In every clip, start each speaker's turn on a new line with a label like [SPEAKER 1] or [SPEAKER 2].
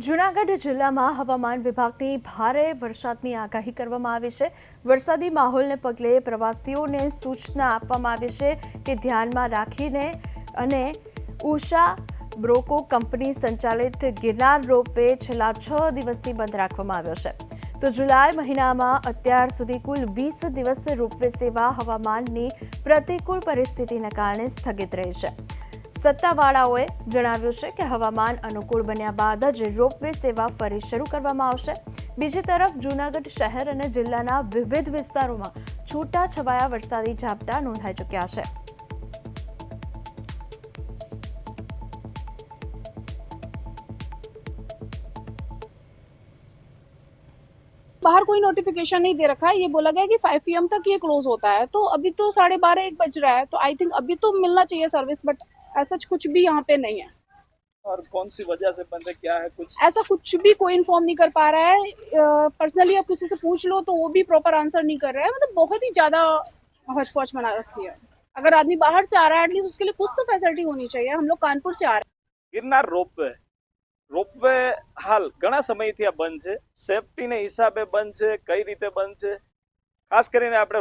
[SPEAKER 1] જૂનાગઢ જિલ્લામાં હવામાન વિભાગની ભારે વરસાદની આગાહી કરવામાં આવી છે। વરસાદી માહોલને પગલે પ્રવાસીઓને સૂચના આપવામાં આવી છે કે ધ્યાનમાં રાખીને અને ઉષા બ્રોકો કંપની સંચાલિત ગિરનાર રોપવે છેલ્લા 6 દિવસથી બંધ રાખવામાં આવ્યો છે। તો જુલાઈ મહિનામાં અત્યાર સુધી કુલ 20 દિવસ રોપવે સેવા હવામાનની પ્રતિકૂળ પરિસ્થિતિને કારણે સ્થગિત રહી છે। સત્તાવાળાઓએ જણાવ્યું છે કે હવામાન અનુકૂળ બન્યા બાદ જ રોપવે સેવા ફરી શરૂ કરવામાં આવશે। બીજી તરફ જૂનાગઢ શહેર અને જિલ્લાના વિવિધ વિસ્તારોમાં છૂટાછવાયા વરસાદી ઝાપટા નોંધાઈ ચૂક્યા છે।
[SPEAKER 2] बाहर कोई नोटिफिकेशन नहीं दे रखा है। ये बोला गया कि 5 PM तक ये क्लोज होता है, तो अभी तो 12:30-1 बज रहा है, तो आई थिंक अभी तो मिलना चाहिए सर्विस, बट ऐसा कुछ भी यहाँ पे नहीं है।
[SPEAKER 3] और कौन सी वजह से बंद है, क्या है कुछ
[SPEAKER 2] ऐसा कुछ भी कोई इन्फॉर्म नहीं कर पा रहा है। पर्सनली आप किसी से पूछ लो तो वो भी प्रॉपर आंसर नहीं कर रहा है। मतलब बहुत ही ज्यादा हौच पौच बना रखी है। अगर आदमी बाहर से आ रहा है एटलीस्ट उसके लिए कुछ तो फैसिलिटी होनी चाहिए। हम लोग कानपुर से आ रहे हैं।
[SPEAKER 3] गिरनार रोपवे हाल घણા સમયથી આ બંધ છે। સેફટીને હિસાબે બંધ છે, કઈ રીતે બંધ છે, ખાસ કરીને આપણે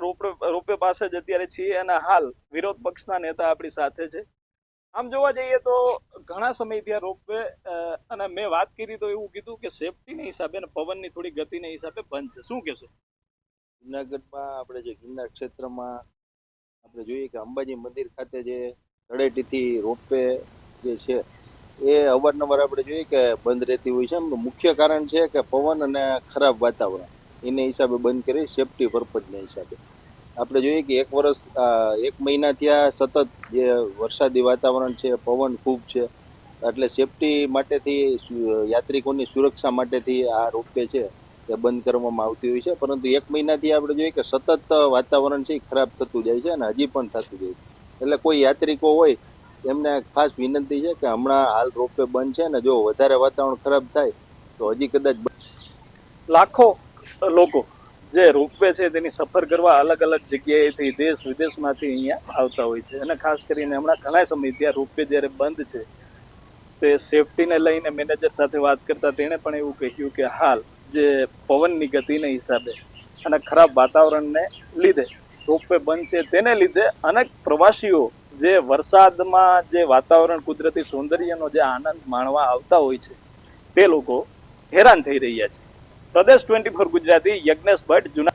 [SPEAKER 3] રોપવે પાસે જ અત્યારે છીએ અને હાલ વિરોધ પક્ષના નેતા આપણી સાથે છે। આમ જોવા જઈએ તો ઘણા સમયથી આ રોપવે અને મેં વાત કરી તો એવું કીધું કે સેફટીને હિસાબે અને પવનની થોડી ગતિને હિસાબે બંધ છે। શું કહેશો?
[SPEAKER 4] જુનાગઢમાં આપણે જે ગિરનાર ક્ષેત્રમાં આપણે જોઈએ કે અંબાજી મંદિર ખાતે જે તળેટીથી રોપવે જે છે એ અવારનવાર આપણે જોઈએ કે બંધ રહેતી હોય છે। મુખ્ય કારણ છે કે પવન અને ખરાબ વાતાવરણ એને હિસાબે બંધ કરી સેફટી પર્પઝના હિસાબે। આપણે જોઈએ કે એક મહિનાથી આ સતત જે વરસાદી વાતાવરણ છે, પવન ખૂબ છે, એટલે સેફટી માટેથી યાત્રિકોની સુરક્ષા માટેથી આ રોપવે છે એ બંધ કરવામાં આવતી હોય છે। પરંતુ એક મહિનાથી આપણે જોઈએ કે સતત વાતાવરણ છે એ ખરાબ થતું જાય છે અને હજી પણ થતું જાય છે। એટલે કોઈ યાત્રિકો હોય એમને ખાસ વિનંતી છે કે હમણાં હાલ રોપવે બંધ છે ને જો વધારે વાતાવરણ ખરાબ થાય તો હજી કદાચ
[SPEAKER 3] લાખો લોકો જે રોપવે છે તેની સફર કરવા અલગ અલગ જગ્યાએથી દેશ વિદેશમાંથી અહીંયા આવતા હોય છે અને ખાસ કરીને હમણાં ઘણા સમયથી આ રોપવે જ્યારે બંધ છે તે સેફટીને લઈને મેનેજર સાથે વાત કરતા તેણે પણ એવું કહ્યું કે હાલ જે પવનની ગતિને હિસાબે અને ખરાબ વાતાવરણને લીધે રોપવે બંધ છે। તેને લીધે અનેક પ્રવાસીઓ જે વરસાદમાં જે વાતાવરણ કુદરતી સૌંદર્યનો જે આનંદ માણવા આવતા હોય છે તે લોકો હેરાન થઈ રહ્યા છે। પ્રદેશ 24 ગુજરાતી યજ્ઞેશ ભટ્ટ, જૂનાગઢ।